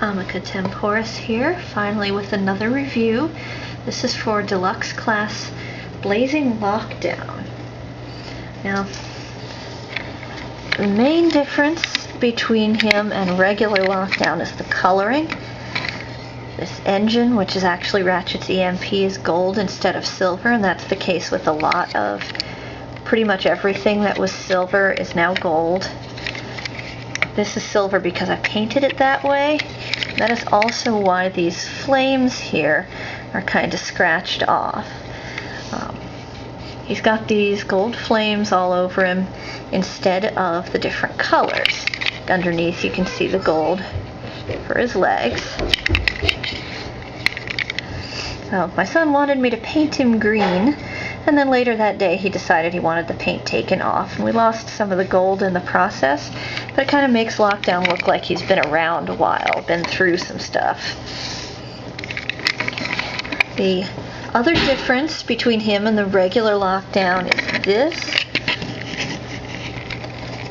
Amica Temporis here, finally with another review. This is for Deluxe Class Blazing Lockdown. Now, the main difference between him and regular Lockdown is the coloring. This engine, which is actually Ratchet's EMP, is gold instead of silver, and that's the case with a lot of pretty much everything that was silver is now gold. This is silver because I painted it that way. That is also why these flames here are kind of scratched off. He's got these gold flames all over him instead of the different colors. Underneath you can see the gold for his legs. So my son wanted me to paint him green, and then later that day he decided he wanted the paint taken off, and we lost some of the gold in the process, but it kind of makes Lockdown look like he's been around a while, been through some stuff. The other difference between him and the regular Lockdown is this.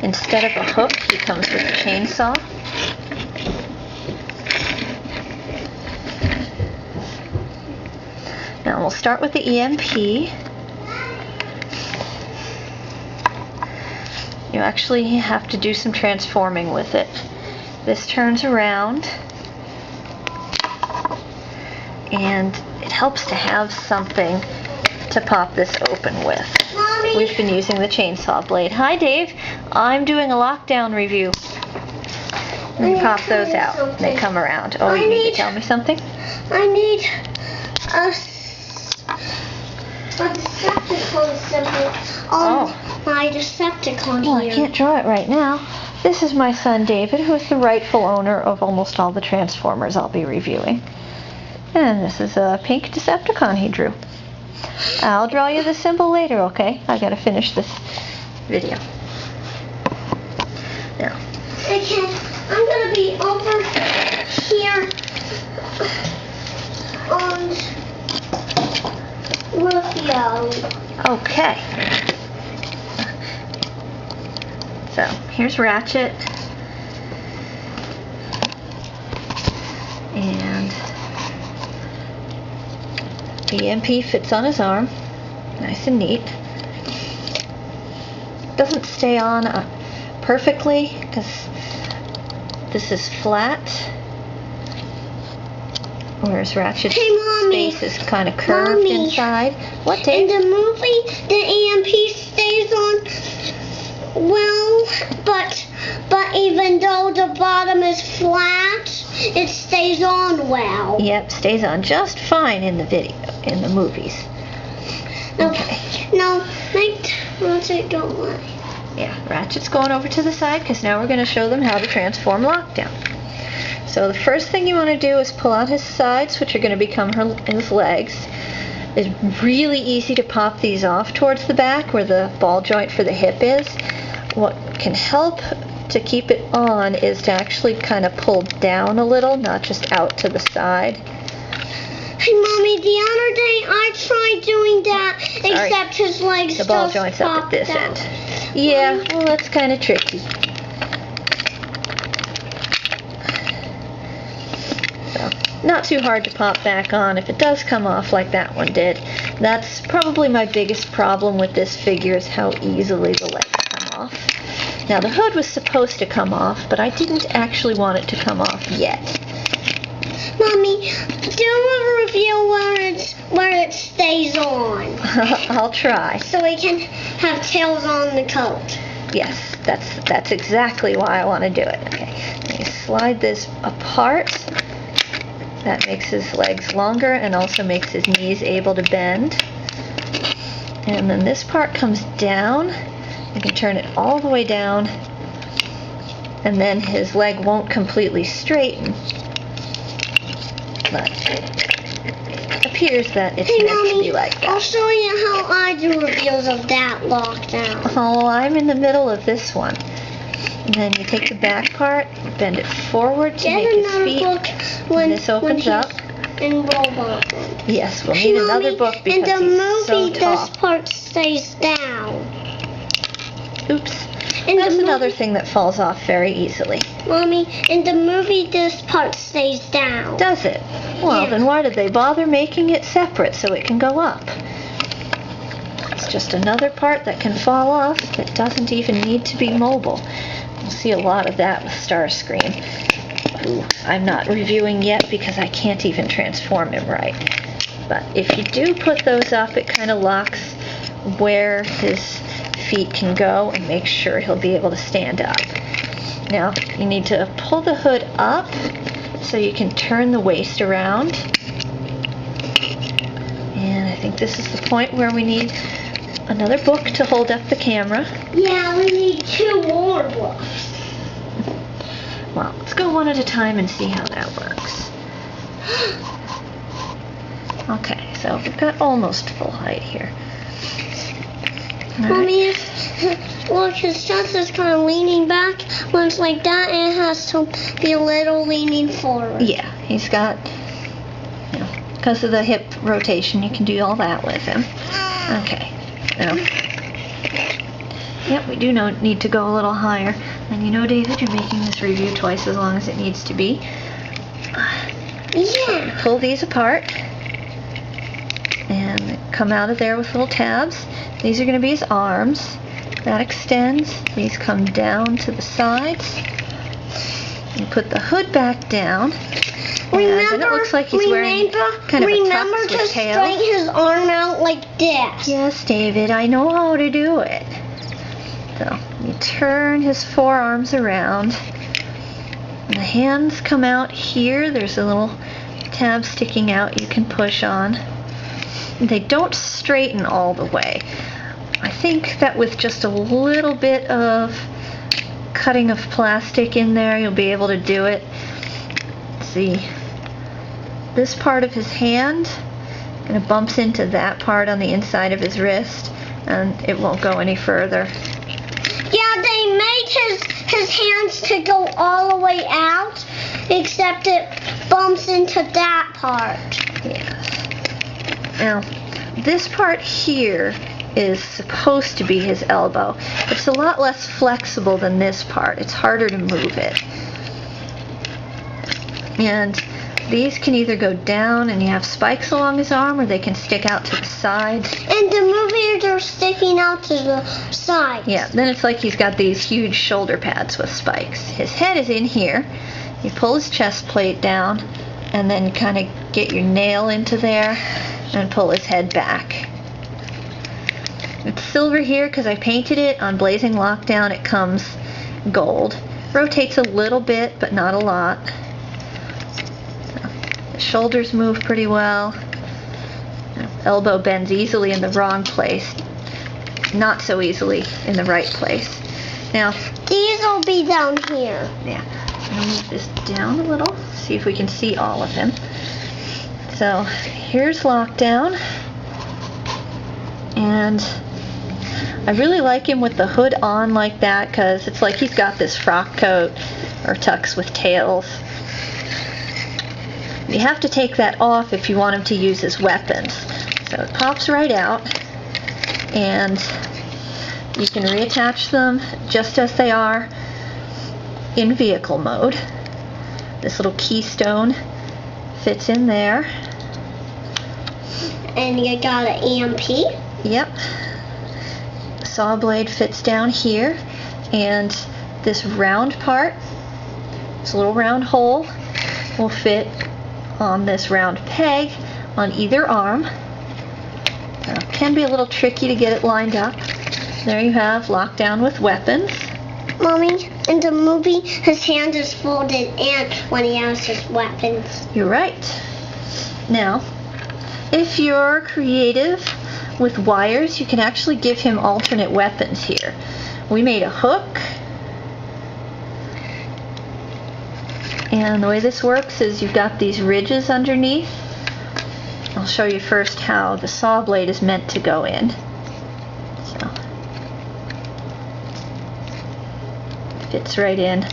Instead of a hook, he comes with a chainsaw. Now we'll start with the EMP. You actually have to do some transforming with it. This turns around, and it helps to have something to pop this open with. Mommy. We've been using the chainsaw blade. Hi, Dave. I'm doing a Lockdown review. And you pop those out, and they come around. Oh, you need to tell me something? I need a Decepticon symbol on my Decepticon Well, here. I can't draw it right now. This is my son David, who is the rightful owner of almost all the Transformers I'll be reviewing. And this is a pink Decepticon he drew. I'll draw you the symbol later, okay? I gotta finish this video. Now. Okay, I'm gonna be over here on Rufio. Okay. So, here's Ratchet. And the EMP fits on his arm. Nice and neat. Doesn't stay on perfectly because this is flat. Whereas Ratchet's space is kind of curved inside. What, Dave? In the movie, the EMP stays on well, but even though the bottom is flat, it stays on well. Yep, stays on just fine in the video, in the movies. Okay. No, make Ratchet go away. Yeah, Ratchet's going over to the side because now we're going to show them how to transform Lockdown. So the first thing you want to do is pull out his sides, which are going to become his legs. It's really easy to pop these off towards the back where the ball joint for the hip is. What can help to keep it on is to actually kind of pull down a little, not just out to the side. Hey, Mommy, the other day I tried doing that, except his legs the ball joint's up at this end. Yeah, well, that's kind of tricky. So, not too hard to pop back on if it does come off like that one did. That's probably my biggest problem with this figure is how easily the legs come off. Now, the hood was supposed to come off, but I didn't actually want it to come off yet. Mommy, do a review where it stays on. I'll try. So we can have tails on the coat. Yes, that's exactly why I want to do it. Okay, let me slide this apart. That makes his legs longer and also makes his knees able to bend. And then this part comes down. I can turn it all the way down, and then his leg won't completely straighten. But it appears that it's meant to be like that. I'll show you how I do reviews of that Lockdown. Oh, I'm in the middle of this one. And then you take the back part, bend it forward to make his feet, and this opens up. In Robot. Yes, we'll need another book because in the he's movie, so tall. this part stays down. Oops. That's another thing that falls off very easily. Mommy, in the movie this part stays down. Does it? Well, then why did they bother making it separate so it can go up? It's just another part that can fall off that doesn't even need to be mobile. You'll see a lot of that with Starscream, who I'm not reviewing yet because I can't even transform him right. But if you do put those up, it kind of locks where his feet can go and make sure he'll be able to stand up. Now, you need to pull the hood up so you can turn the waist around. And I think this is the point where we need another book to hold up the camera. Yeah, we need 2 more books. Well, let's go one at a time and see how that works. Okay, so we've got almost full height here. Mommy, look, his chest is kind of leaning back. Looks like that, and it has to be a little leaning forward. Yeah, he's got, because of the hip rotation, you can do all that with him. Okay, now, yep, we do need to go a little higher. And you know, David, you're making this review twice as long as it needs to be. Yeah. Pull these apart and come out of there with little tabs. These are going to be his arms. That extends. These come down to the sides. You put the hood back down. And then it looks like he's wearing kind of a tux with tails. Remember to straighten his arm out like this. Yes, David, I know how to do it. So you turn his forearms around. And the hands come out here. There's a little tab sticking out you can push on. They don't straighten all the way. I think that with just a little bit of cutting of plastic in there, you'll be able to do it. Let's see. This part of his hand kind of bumps into that part on the inside of his wrist, and it won't go any further. Yeah, they made his hands to go all the way out, except it bumps into that part. Yes. Now, this part here is supposed to be his elbow. It's a lot less flexible than this part. It's harder to move it. And these can either go down and you have spikes along his arm, or they can stick out to the sides. And the movie, they're sticking out to the sides. Yeah, then it's like he's got these huge shoulder pads with spikes. His head is in here. You pull his chest plate down and then kind of get your nail into there and pull his head back. It's silver here because I painted it. On Blazing Lockdown it comes gold. Rotates a little bit, but not a lot. The shoulders move pretty well. Elbow bends easily in the wrong place. Not so easily in the right place. Now, these will be down here. Yeah, I'm going to move this down a little, see if we can see all of him. So, here's Lockdown. And I really like him with the hood on like that because it's like he's got this frock coat or tux with tails. You have to take that off if you want him to use his weapons. So it pops right out, and you can reattach them just as they are in vehicle mode. This little keystone fits in there. And you got an EMP? Yep. Saw blade fits down here, and this round part, this little round hole, will fit on this round peg on either arm. It can be a little tricky to get it lined up. There you have Lockdown with weapons. Mommy, in the movie, his hand is folded in when he has his weapons. You're right. Now, if you're creative with wires, you can actually give him alternate weapons here. We made a hook, and the way this works is you've got these ridges underneath. I'll show you first how the saw blade is meant to go in. So, it fits right in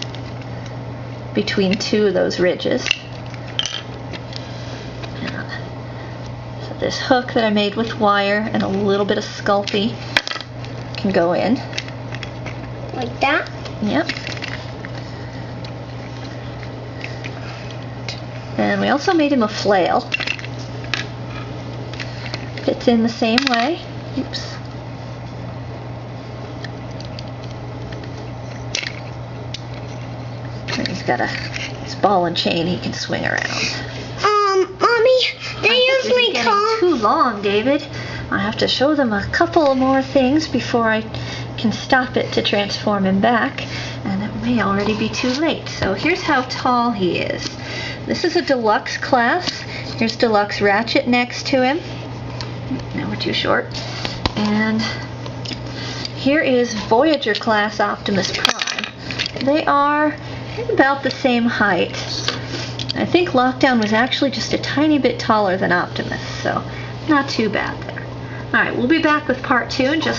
between two of those ridges. So this hook that I made with wire and a little bit of Sculpey can go in. Like that? Yep. And we also made him a flail. Fits in the same way. Oops. And he's got his ball and chain he can swing around. Mommy, they usually This is call... getting too long, David. I have to show them a couple more things before I can stop it to transform him back, and it may already be too late. So here's how tall he is. This is a Deluxe class. Here's Deluxe Ratchet next to him. Now we're too short. And here is Voyager class Optimus Prime. They are about the same height. I think Lockdown was actually just a tiny bit taller than Optimus, so not too bad there. Alright, we'll be back with part 2 in just